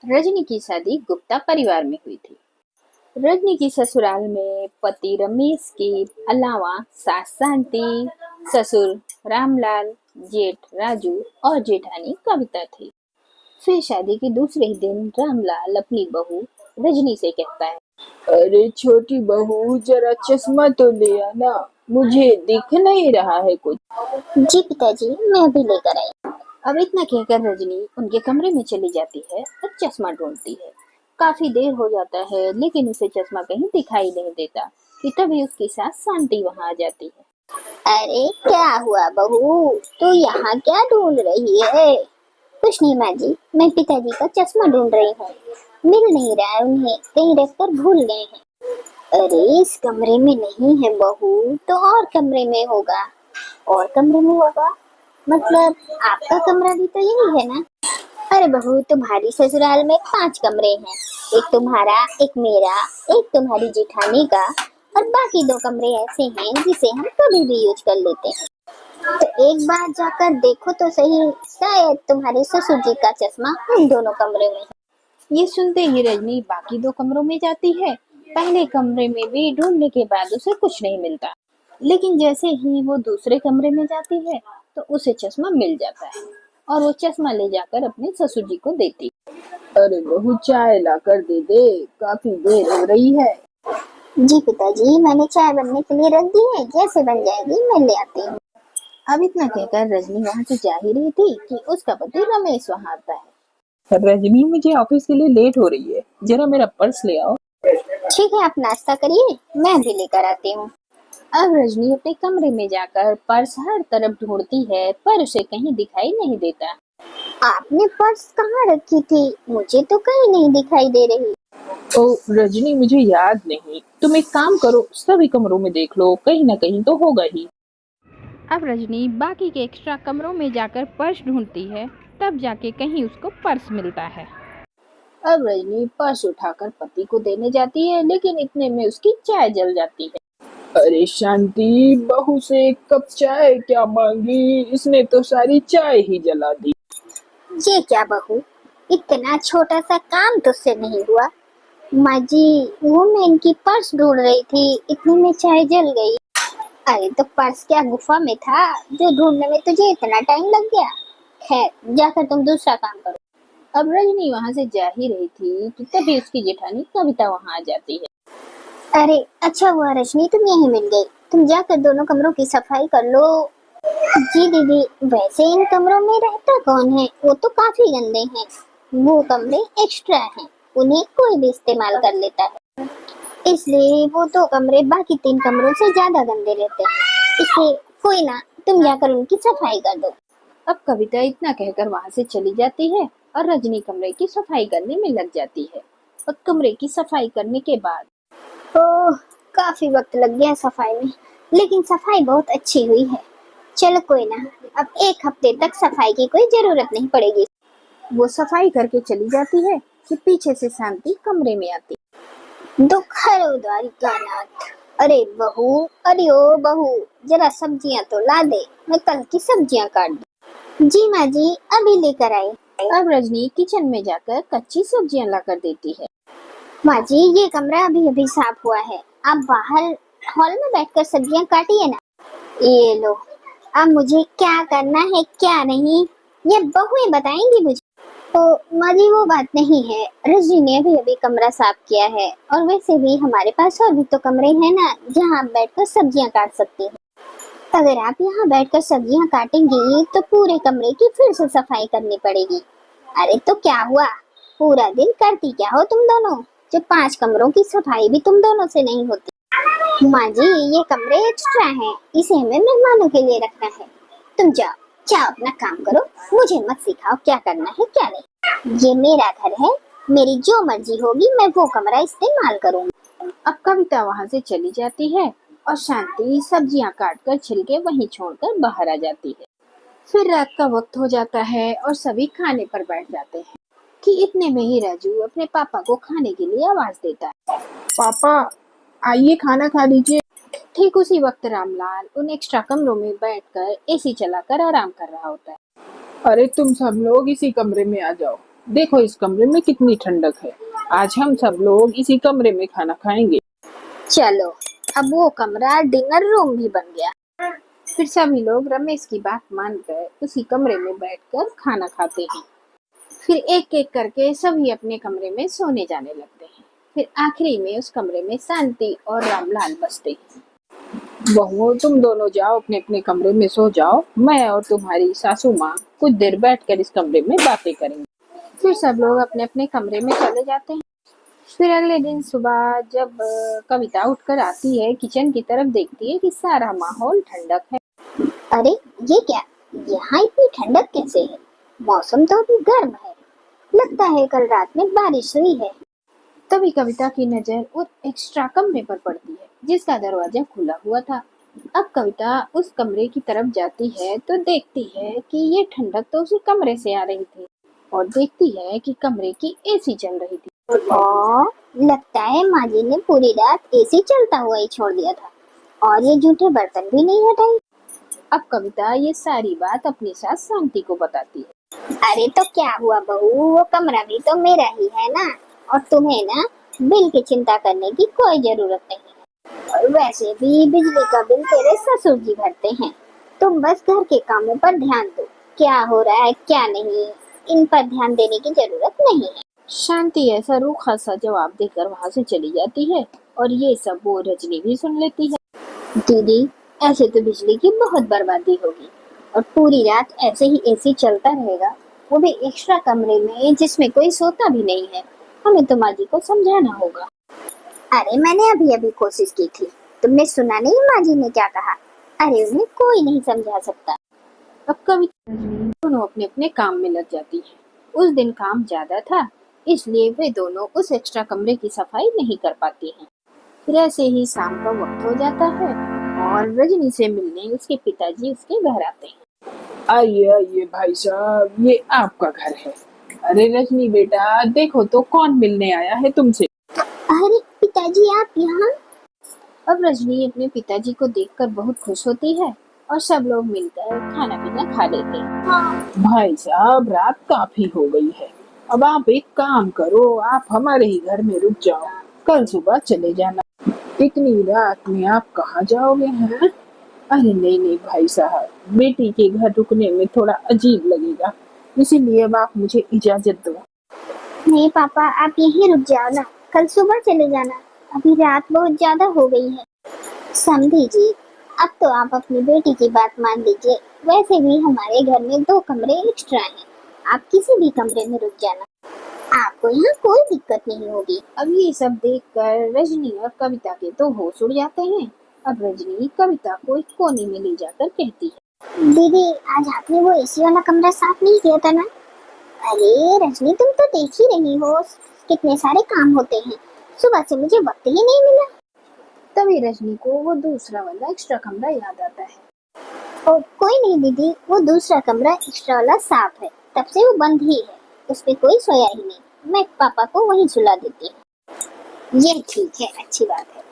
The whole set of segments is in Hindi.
रजनी की शादी गुप्ता परिवार में हुई थी। रजनी की ससुराल में पति रमेश के अलावा सास शांति, ससुर रामलाल, जेठ राजू और जेठानी कविता थी। फिर शादी के दूसरे ही दिन रामलाल अपनी बहू रजनी से कहता है, अरे छोटी बहू, जरा चश्मा तो ले आना, मुझे दिख नहीं रहा है कुछ। जी पिताजी, मैं अभी लेकर आई। अब इतना कहकर रजनी उनके कमरे में चली जाती है और चश्मा ढूंढती है। काफी देर हो जाता है लेकिन उसे चश्मा कहीं दिखाई नहीं देता कि तभी उसकी सास शांति वहां आ जाती है। अरे क्या हुआ बहू, तू यहाँ क्या ढूंढ रही है? कुछ नहीं माँ जी, मैं पिताजी का चश्मा ढूंढ रही हूँ। मिल नहीं रहा है उन्हें, कहीं रखकर भूल गए हैं। अरे इस कमरे में नहीं है बहू, तो और कमरे में होगा। और कमरे में होगा मतलब आपका कमरा भी तो यही है ना? अरे बहू, तुम्हारी ससुराल में 5 कमरे हैं। एक तुम्हारा, एक मेरा, एक तुम्हारी जेठानी का, और बाकी 2 कमरे ऐसे हैं जिसे हम कभी भी यूज कर लेते हैं। तो एक बार जाकर देखो तो सही, शायद तुम्हारे ससुर जी का चश्मा उन दोनों कमरे में है। ये सुनते ही रजनी बाकी 2 कमरों में जाती है। पहले कमरे में भी ढूंढने के बाद उसे कुछ नहीं मिलता, लेकिन जैसे ही वो दूसरे कमरे में जाती है तो उसे चश्मा मिल जाता है और वो चश्मा ले जाकर अपने ससुर जी को देती है। अरे बहू, चाय ला कर दे दे, काफी देर हो रही है। जी पिताजी, मैंने चाय बनने के लिए रख दी है, जैसे बन जाएगी मैं ले आती हूँ। अब इतना कहकर रजनी वहाँ से जा ही रही थी कि उसका पति रमेश वहाँ आता है। रजनी, मुझे ऑफिस के लिए लेट हो रही है, जरा मेरा पर्स ले आओ। ठीक है, आप नाश्ता करिए, मैं भी लेकर आती हूँ। अब रजनी अपने कमरे में जाकर पर्स हर तरफ ढूंढती है पर उसे कहीं दिखाई नहीं देता। आपने पर्स कहाँ रखी थी? मुझे तो कहीं नहीं दिखाई दे रही। ओ रजनी, मुझे याद नहीं। तुम एक काम करो, सभी कमरों में देख लो, कहीं ना कहीं तो होगा ही। अब रजनी बाकी के एक्स्ट्रा कमरों में जाकर पर्स ढूंढती है, तब जाके कहीं उसको पर्स मिलता है। अब रजनी पर्स उठाकर पति को देने जाती है, लेकिन इतने में उसकी चाय जल जाती है। अरे शांति, बहू से एक कप चाय क्या मांगी, इसने तो सारी चाय ही जला दी। ये क्या बहू, इतना छोटा सा काम तुझसे नहीं हुआ? माँ जी, वो मैं इनकी पर्स ढूंढ रही थी, इतने में चाय जल गई। अरे तो पर्स क्या गुफा में था जो ढूंढने में तुझे इतना टाइम लग गया? खैर, जाकर तुम दूसरा काम करो। अब रजनी वहाँ से जा ही रही थी कि तभी उसकी जेठानी कविता वहाँ आ जाती है। अरे अच्छा हुआ रजनी, तुम यहीं मिल गई। तुम जाकर दोनों कमरों की सफाई कर लो। जी दीदी, वैसे इन कमरों में रहता कौन है? वो तो काफी गंदे हैं। वो कमरे एक्स्ट्रा हैं, उन्हें कोई भी इस्तेमाल कर लेता है, इसलिए वो 2 कमरे बाकी 3 कमरों से ज्यादा गंदे रहते हैं। इसलिए कोई ना, तुम जाकर उनकी सफाई कर दो। अब कविता इतना कहकर वहाँ से चली जाती है और रजनी कमरे की सफाई करने में लग जाती है। और कमरे की सफाई करने के बाद ओह, काफी वक्त लग गया सफाई में, लेकिन सफाई बहुत अच्छी हुई है। चलो कोई ना, अब 1 हफ्ते तक सफाई की कोई जरूरत नहीं पड़ेगी। वो सफाई करके चली जाती है कि पीछे से शांति कमरे में आती। दुख हरो द्वारिकानाथ। अरे बहू, अरे ओ बहू, जरा सब्जियां तो ला दे, मैं कल की सब्जियां काट दूं। जी माँ जी, अभी लेकर आई। अब रजनी किचन में जाकर कच्ची सब्जियां लाकर देती है। माँ जी, ये कमरा अभी अभी साफ हुआ है, आप बाहर हॉल में बैठकर सब्जियां काटिए ना। ये लो, अब मुझे क्या करना है क्या नहीं, ये बहुएं बताएंगी मुझे। तो माँ जी, वो बात नहीं है, रजनी ने अभी अभी कमरा साफ किया है, और वैसे भी हमारे पास और भी तो कमरे हैं ना जहाँ आप बैठकर सब्जियां काट सकती हैं। अगर आप यहाँ बैठकर सब्जियां काटेंगी तो पूरे कमरे की फिर से सफाई करनी पड़ेगी। अरे तो क्या हुआ, पूरा दिन करती क्या हो तुम दोनों, जो 5 कमरों की सफाई भी तुम दोनों से नहीं होती। माँ जी, ये कमरे एक्स्ट्रा हैं, इसे हमें मेहमानों के लिए रखना है। तुम जाओ जाओ, अपना काम करो, मुझे मत सिखाओ क्या करना है क्या नहीं। ये मेरा घर है, मेरी जो मर्जी होगी मैं वो कमरा इस्तेमाल करूंगी। अब कविता वहाँ से चली जाती है और शांति सब्जियां काटकर छिलके वहीं छोड़कर बाहर आ जाती है। फिर रात का वक्त हो जाता है और सभी खाने पर बैठ जाते हैं कि इतने में ही राजू अपने पापा को खाने के लिए आवाज देता है। पापा, आइए खाना खा लीजिए। ठीक उसी वक्त रामलाल उन एक्स्ट्रा कमरों में बैठकर एसी चलाकर आराम कर रहा होता है। अरे तुम सब लोग इसी कमरे में आ जाओ, देखो इस कमरे में कितनी ठंडक है। आज हम सब लोग इसी कमरे में खाना खाएंगे। चलो, अब वो कमरा डिनर रूम भी बन गया। फिर सभी लोग रमेश की बात मानकर उसी कमरे में बैठकर खाना खाते हैं। फिर एक एक करके सभी अपने कमरे में सोने जाने लगते हैं। फिर आखिरी में उस कमरे में शांति और रामलाल बसते हैं। बहुओं, तुम दोनों जाओ अपने अपने कमरे में सो जाओ। मैं और तुम्हारी सासू माँ कुछ देर बैठकर इस कमरे में बातें करेंगे। फिर सब लोग अपने अपने कमरे में चले जाते हैं। फिर अगले दिन सुबह जब कविता उठकर आती है, किचन की तरफ देखती है कि सारा माहौल ठंडक है। अरे ये क्या, यहाँ इतनी ठंडक कैसे है? मौसम तो अभी गर्म है, लगता है कल रात में बारिश हुई है। तभी कविता की नजर उस एक्स्ट्रा कमरे पर पड़ती है जिसका दरवाजा खुला हुआ था। अब कविता उस कमरे की तरफ जाती है तो देखती है कि ये ठंडक तो उसी कमरे से आ रही थी और देखती है कि कमरे की एसी चल रही थी। और लगता है माँ जी ने पूरी रात एसी चलता हुआ ही छोड़ दिया था और ये जूठे बर्तन भी नहीं हटाई। अब कविता ये सारी बात अपनी सास शांति को बताती है। अरे तो क्या हुआ बहू, वो कमरा भी तो मेरा ही है ना, और तुम्हें ना बिल की चिंता करने की कोई जरूरत नहीं है। और वैसे भी बिजली का बिल तेरे ससुर जी भरते हैं, तुम बस घर के कामों पर ध्यान दो। क्या हो रहा है क्या नहीं, इन पर ध्यान देने की जरूरत नहीं है। शांति ऐसा रूखा सा जवाब देकर वहां से चली जाती है और ये सब वो रजनी भी सुन लेती है। दीदी, ऐसे तो बिजली की बहुत बर्बादी होगी और पूरी रात ऐसे ही एसी चलता रहेगा, वो भी एक्स्ट्रा कमरे में जिसमें कोई सोता भी नहीं है। हमें तो माँ जी को समझाना होगा। अरे मैंने अभी अभी कोशिश की थी, तुमने सुना नहीं माँ जी ने क्या कहा? अरे उन्हें कोई नहीं समझा सकता। अब कविता रजनी दोनों अपने अपने काम में लग जाती है। उस दिन काम ज्यादा था इसलिए वे दोनों उस एक्स्ट्रा कमरे की सफाई नहीं कर पाती हैं। फिर ऐसे ही शाम का वक्त हो जाता है और रजनी से मिलने उसके पिताजी उसके घर आते हैं। आइए आइए भाई साहब, ये आपका घर है। अरे रजनी बेटा, देखो तो कौन मिलने आया है तुमसे। अरे पिताजी, आप यहाँ? अब रजनी अपने पिताजी को देखकर बहुत खुश होती है और सब लोग मिलकर खाना पीना खा लेते हैं। भाई साहब, रात काफी हो गई है। अब आप एक काम करो, आप हमारे ही घर में रुक जाओ, कल सुबह चले जाना। इतनी रात में आप कहाँ जाओगे हैं? अरे नहीं नहीं भाई साहब, बेटी के घर रुकने में थोड़ा अजीब लगेगा, इसीलिए अब आप मुझे इजाजत दो। नहीं पापा, आप यहीं रुक जाओ ना, कल सुबह चले जाना, अभी रात बहुत ज्यादा हो गई है। समझी जी, अब तो आप अपनी बेटी की बात मान लीजिए। वैसे भी हमारे घर में 2 कमरे एक्स्ट्रा हैं, आप किसी भी कमरे में रुक जाना, आपको यहाँ कोई दिक्कत नहीं होगी। अब ये सब देखकर रजनी और कविता के तो होश उड़ जाते हैं। अब रजनी कविता को एक कोने में ले जाकर कहती है, दीदी, आज आपने वो एसी वाला कमरा साफ नहीं किया था ना? अरे रजनी, तुम तो देख ही रही हो कितने सारे काम होते हैं, सुबह से मुझे वक्त ही नहीं मिला। तभी रजनी को वो दूसरा वाला एक्स्ट्रा कमरा याद आता है। ओ कोई नहीं दीदी, वो दूसरा कमरा एक्स्ट्रा वाला साफ है, तब से वो बंद ही है, उसपे कोई सोया ही नहीं। मैं पापा को वहीं सुला देती हूँ। ये ठीक है, अच्छी बात है।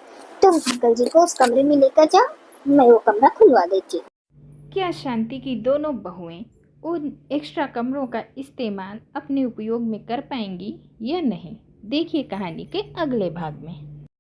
तुम अंकल जी को उस कमरे में लेकर जाओ, मैं वो कमरा खुलवा देती हूँ। क्या शांति की दोनों बहुएं उन एक्स्ट्रा कमरों का इस्तेमाल अपने उपयोग में कर पाएंगी या नहीं? देखिए कहानी के अगले भाग में।